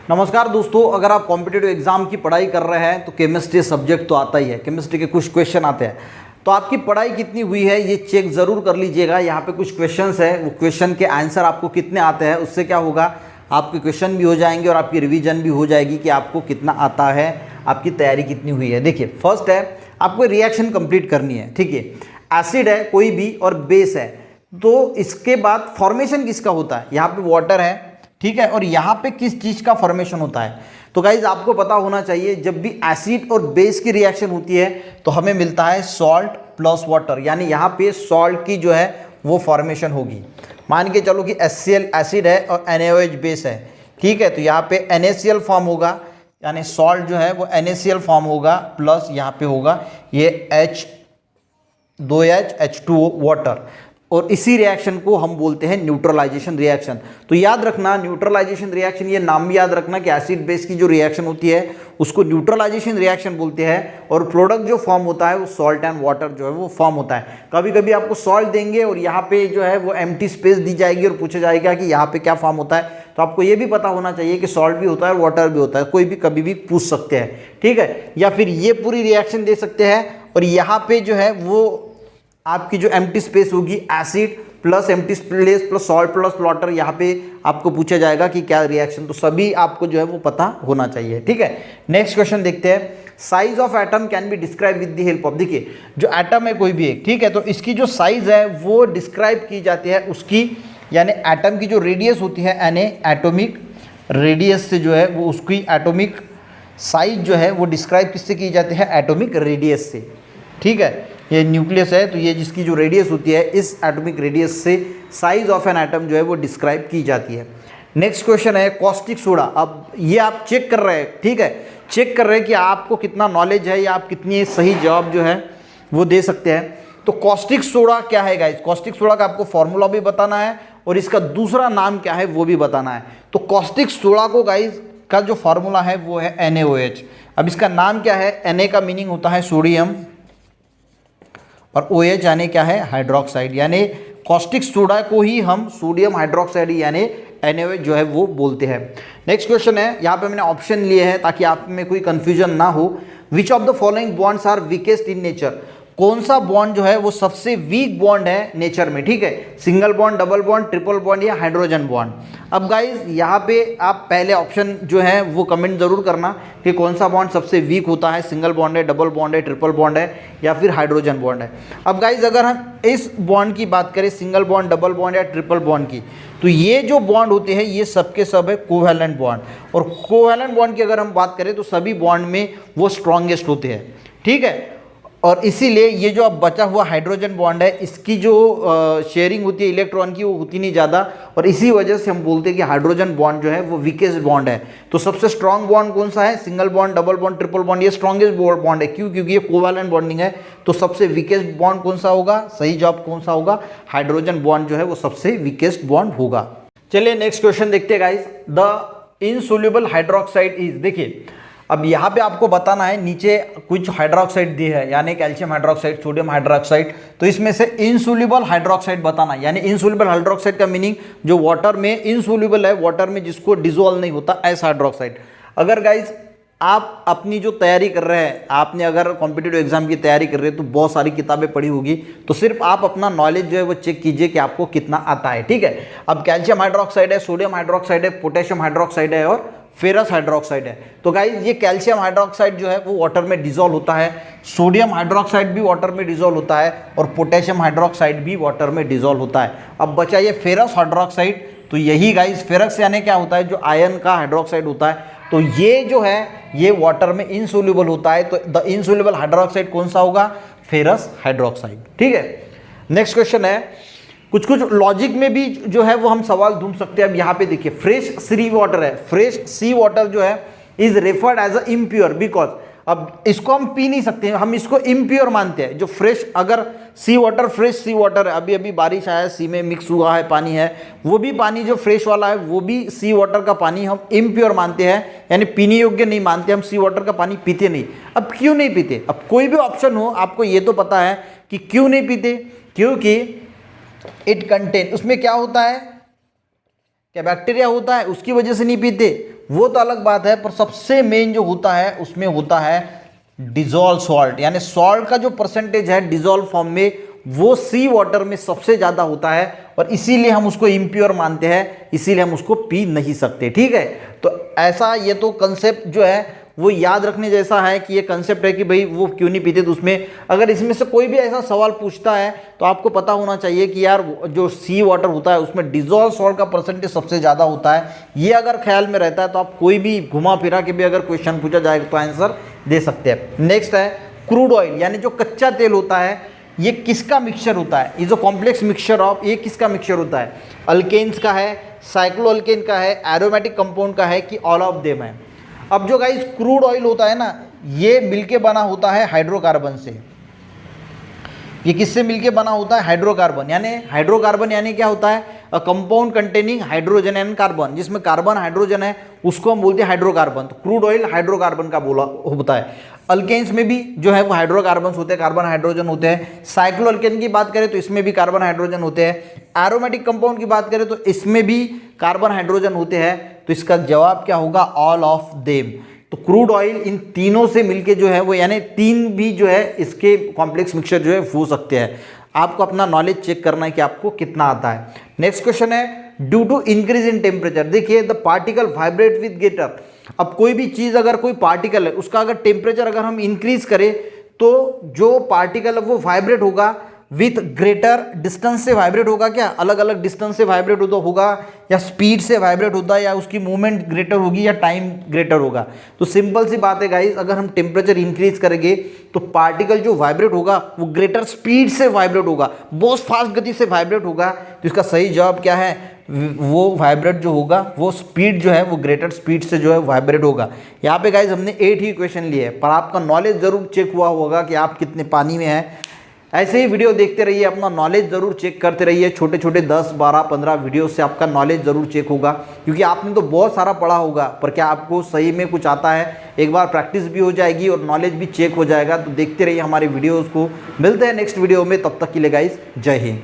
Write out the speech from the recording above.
नमस्कार दोस्तों, अगर आप कॉम्पिटिटिव एग्जाम की पढ़ाई कर रहे हैं तो केमिस्ट्री सब्जेक्ट तो आता ही है। केमिस्ट्री के कुछ क्वेश्चन आते हैं, तो आपकी पढ़ाई कितनी हुई है ये चेक ज़रूर कर लीजिएगा। यहाँ पे कुछ क्वेश्चंस है, वो क्वेश्चन के आंसर आपको कितने आते हैं, उससे क्या होगा, आपके क्वेश्चन भी हो जाएंगे और आपकी रिवीजन भी हो जाएगी कि आपको कितना आता है, आपकी तैयारी कितनी हुई है। देखिए, फर्स्ट है आपको रिएक्शन कंप्लीट करनी है, ठीक है। एसिड है कोई भी और बेस है, तो इसके बाद फॉर्मेशन किसका होता है, यहाँ पे वाटर है, ठीक है, और यहाँ पे किस चीज़ का फॉर्मेशन होता है। तो गाइज आपको पता होना चाहिए, जब भी एसिड और बेस की रिएक्शन होती है तो हमें मिलता है सॉल्ट प्लस वाटर, यानी यहाँ पे सॉल्ट की जो है वो फॉर्मेशन होगी। मान के चलो कि HCl एसिड है और NaOH बेस है, ठीक है, तो यहाँ पे NaCl फॉर्म होगा, यानी सॉल्ट जो है वो NaCl फॉर्म होगा, प्लस यहाँ पे होगा ये H2O वाटर, और इसी रिएक्शन को हम बोलते हैं न्यूट्रलाइजेशन रिएक्शन। तो याद रखना, न्यूट्रलाइजेशन रिएक्शन, ये नाम भी याद रखना कि एसिड बेस की जो रिएक्शन होती है उसको न्यूट्रलाइजेशन रिएक्शन बोलते हैं, और प्रोडक्ट जो फॉर्म होता है वो सॉल्ट एंड वाटर जो है वो फॉर्म होता है। कभी कभी आपको सॉल्ट देंगे और यहाँ पे जो है वो एम्प्टी स्पेस दी जाएगी और पूछा जाएगा कि यहाँ पे क्या फॉर्म होता है, तो आपको ये भी पता होना चाहिए कि सॉल्ट भी होता है, वाटर भी होता है। कोई भी कभी भी पूछ सकते हैं, ठीक है, या फिर ये पूरी रिएक्शन दे सकते हैं और यहाँ पे जो है वो आपकी जो एम्प्टी स्पेस होगी, acid plus empty space plus salt plus water, यहाँ पे आपको पूछा जाएगा कि क्या रिएक्शन, तो सभी आपको जो है वो पता होना चाहिए, ठीक है। नेक्स्ट क्वेश्चन देखते हैं, size of atom can be describe with the help of. देखिए, जो एटम है कोई भी एक, ठीक है, तो इसकी जो साइज है वो डिस्क्राइब की जाती है उसकी, यानी एटम की जो रेडियस होती है Na, एटॉमिक रेडियस से जो है वो उसकी एटॉमिक साइज जो है वो डिस्क्राइब किससे की जाती है, एटॉमिक रेडियस से, ठीक है। ये न्यूक्लियस है, तो ये जिसकी जो रेडियस होती है, इस एटॉमिक रेडियस से साइज ऑफ एन एटम जो है वो डिस्क्राइब की जाती है। नेक्स्ट क्वेश्चन है कॉस्टिक सोडा। अब ये आप चेक कर रहे हैं, ठीक है, चेक कर रहे हैं कि आपको कितना नॉलेज है या आप कितनी सही जवाब जो है वो दे सकते हैं। तो कॉस्टिक सोडा क्या है गाइस, कॉस्टिक सोडा का आपको फॉर्मूला भी बताना है और इसका दूसरा नाम क्या है वो भी बताना है। तो कॉस्टिक सोडा को गाइस का जो फॉर्मूला है वो है NaOH। अब इसका नाम क्या है, Na का मीनिंग होता है सोडियम और OH यानी क्या है, हाइड्रोक्साइड, यानी कॉस्टिक सोडा को ही हम सोडियम हाइड्रोक्साइड यानी NaOH जो है वो बोलते हैं। नेक्स्ट क्वेश्चन है, यहाँ पे मैंने ऑप्शन लिए हैं ताकि आप में कोई कंफ्यूजन ना हो। Which of the following bonds are weakest in nature, कौन सा बॉन्ड जो है वो सबसे वीक बॉन्ड है नेचर में, ठीक है, single bond, double bond, triple bond या हाइड्रोजन बॉन्ड। अब गाइज यहाँ पे आप पहले ऑप्शन जो है वो कमेंट जरूर करना कि कौन सा बॉन्ड सबसे वीक होता है, सिंगल बॉन्ड है, डबल बॉन्ड है, ट्रिपल बॉन्ड है या फिर हाइड्रोजन बॉन्ड है। अब गाइज अगर हम इस बॉन्ड की बात करें, सिंगल बॉन्ड, डबल बॉन्ड या ट्रिपल बॉन्ड की, तो ये जो बॉन्ड होते हैं ये सबके सब है कोवैलेंट बॉन्ड, और कोवैलेंट बॉन्ड की अगर हम बात करें तो सभी बॉन्ड में वो स्ट्रॉन्गेस्ट होते हैं, ठीक है। और इसीलिए ये जो अब बचा हुआ हाइड्रोजन बॉन्ड है, इसकी जो शेयरिंग होती है इलेक्ट्रॉन की वो होती नहीं ज़्यादा, और इसी वजह से हम बोलते हैं कि हाइड्रोजन बॉन्ड जो है वो वीकेस्ट बॉन्ड है। तो सबसे स्ट्रॉन्ग बॉन्ड कौन सा है, single bond, double bond, triple bond, ये स्ट्रॉन्गेस्ट बॉन्ड है। क्यों, क्योंकि ये कोवैलेंट बॉन्डिंग है। तो सबसे वीकेस्ट बॉन्ड कौन सा होगा, सही जवाब कौन सा होगा, हाइड्रोजन बॉन्ड जो है वो सबसे वीकेस्ट बॉन्ड होगा। चलिए नेक्स्ट क्वेश्चन देखते हैं guys, the insoluble hydroxide is. देखिए, अब यहाँ पे आपको बताना है, नीचे कुछ हाइड्रोक्साइड दी है, यानी कैल्शियम हाइड्रोक्साइड, सोडियम हाइड्रोक्साइड, तो इसमें से इनसोल्यूबल हाइड्रोक्साइड बताना। यानी इनसोल्यूबल हाइड्रोक्साइड का मीनिंग जो वाटर में इनसोल्यूबल है, वाटर में जिसको डिसॉल्व नहीं होता, ऐसा हाइड्रोक्साइड। अगर गाइज आप अपनी जो तैयारी कर रहे हैं, आपने अगर कॉम्पिटिटिव एग्जाम की तैयारी कर रहे हैं तो बहुत सारी किताबें पढ़ी होगी, तो सिर्फ आप अपना नॉलेज जो है वो चेक कीजिए कि आपको कितना आता है, ठीक है। अब कैल्शियम हाइड्रोक्साइड है, सोडियम हाइड्रोक्साइड है, पोटेशियम हाइड्रोक्साइड है और फेरस हाइड्रोक्साइड है। तो गाइज ये कैल्शियम हाइड्रोक्साइड जो है वो वाटर में डिसॉल्व होता है, सोडियम हाइड्रोक्साइड भी वाटर में डिसॉल्व होता है और पोटेशियम हाइड्रोक्साइड भी वाटर में डिसॉल्व होता है। अब बचा ये फेरस हाइड्रोक्साइड, तो यही गाइज फेरस यानी क्या होता है, जो आयरन का हाइड्रोक्साइड होता है, तो ये जो है ये वाटर में इनसोल्यूबल होता है। तो द इनसोल्यूबल हाइड्रोक्साइड कौन सा होगा, फेरस हाइड्रोक्साइड, ठीक है। नेक्स्ट क्वेश्चन है, कुछ कुछ लॉजिक में भी जो है वो हम सवाल ढूंढ सकते हैं। अब यहाँ पे देखिए, फ्रेश सी वाटर है, फ्रेश सी वाटर जो है is referred as a impure because, अब इसको हम पी नहीं सकते हैं, हम इसको इम्प्योर मानते हैं। जो फ्रेश, अगर सी वाटर फ्रेश सी वाटर है, अभी अभी बारिश आया, सी में मिक्स हुआ है पानी है, वो भी पानी जो फ्रेश वाला है वो भी सी वाटर का पानी हम इम्प्योर मानते हैं, यानी पीने योग्य नहीं मानते, हम सी वाटर का पानी पीते नहीं। अब क्यों नहीं पीते, अब कोई भी ऑप्शन हो आपको ये तो पता है कि क्यों नहीं पीते, क्योंकि इट कंटेन, उसमें क्या होता है, क्या बैक्टीरिया होता है, उसकी वजह से नहीं पीते। वो तो अलग बात है, पर सबसे मेन जो होता है उसमें होता है डिजॉल्व सॉल्ट, यानी सॉल्ट का जो परसेंटेज है डिजॉल्व फॉर्म में वो सी वाटर में सबसे ज़्यादा होता है और इसीलिए हम उसको इम्प्योर मानते हैं, इसीलिए हम उसको पी नहीं सकते। ठीक है, तो ऐसा ये तो कंसेप्ट जो है वो याद रखने जैसा है कि ये कंसेप्ट है कि भाई वो क्यों नहीं पीते। तो उसमें अगर इसमें से कोई भी ऐसा सवाल पूछता है तो आपको पता होना चाहिए कि यार जो सी वाटर होता है उसमें डिजॉल्व सॉल्ट का परसेंटेज सबसे ज़्यादा होता है। ये अगर ख्याल में रहता है तो आप कोई भी घुमा फिरा के भी अगर क्वेश्चन पूछा जाएगा तो आंसर दे सकते हैं। नेक्स्ट है क्रूड ऑयल, यानी जो कच्चा तेल होता है ये किसका मिक्सचर होता है? ये जो कॉम्प्लेक्स मिक्सचर ऑफ, ये किसका मिक्सचर होता है? अल्केन्स का है, साइक्लो अल्केन का है, एरोमेटिक कंपाउंड का है कि ऑल ऑफ देम है? अब जो गाइस क्रूड ऑयल होता है ना, ये मिलके बना होता है हाइड्रोकार्बन से। ये किससे मिलके बना होता है? हाइड्रोकार्बन। यानी हाइड्रोकार्बन यानी क्या होता है? A compound containing hydrogen and carbon, जिसमें कार्बन हाइड्रोजन है उसको हम बोलते हैं हाइड्रोकार्बन। तो क्रूड ऑयल हाइड्रोकार्बन का बोला होता है। अल्केन्स में भी जो है वो हाइड्रोकार्बन होते हैं, कार्बन हाइड्रोजन होते हैं। साइक्लो अल्केन की बात करें तो इसमें भी कार्बन हाइड्रोजन होते हैं। एरोमेटिक कंपाउंड की बात करें तो इसमें भी कार्बन हाइड्रोजन होते हैं। तो इसका जवाब क्या होगा? All of them. तो क्रूड ऑयल इन तीनों से मिलके जो है वो, यानी तीन भी जो है इसके कॉम्प्लेक्स मिक्सचर जो है हो सकते हैं। आपको अपना नॉलेज चेक करना है कि आपको कितना आता है। नेक्स्ट क्वेश्चन है due to increase in temperature. देखिए the particle vibrate with greater. अब कोई भी चीज़, अगर कोई पार्टिकल है उसका अगर टेम्परेचर अगर हम इंक्रीज करें तो जो पार्टिकल है वो वाइब्रेट होगा विथ ग्रेटर डिस्टेंस से वाइब्रेट होगा। क्या अलग अलग डिस्टेंस से वाइब्रेट होगा, या स्पीड से वाइब्रेट होता है, या उसकी मूवमेंट ग्रेटर होगी, या टाइम ग्रेटर होगा? तो सिंपल सी बात है गाइस, अगर हम टेम्परेचर इंक्रीज करेंगे तो पार्टिकल जो वाइब्रेट होगा वो ग्रेटर स्पीड से वाइब्रेट होगा, बहुत फास्ट गति से वाइब्रेट होगा। तो इसका सही जवाब क्या है? वो वाइब्रेट जो होगा वो स्पीड जो है वो ग्रेटर स्पीड से जो है वाइब्रेट होगा। यहाँ पे गाइज हमने 8 ही क्वेश्चन लिए हैं, पर आपका नॉलेज जरूर चेक हुआ होगा कि आप कितने पानी में हैं। ऐसे ही वीडियो देखते रहिए, अपना नॉलेज ज़रूर चेक करते रहिए। छोटे छोटे 10, 12, 15 वीडियो से आपका नॉलेज ज़रूर चेक होगा, क्योंकि आपने तो बहुत सारा पढ़ा होगा पर क्या आपको सही में कुछ आता है? एक बार प्रैक्टिस भी हो जाएगी और नॉलेज भी चेक हो जाएगा। तो देखते रहिए हमारे वीडियोज़ को। मिलते हैं नेक्स्ट वीडियो में, तब तक के लिए गाइस जय हिंद।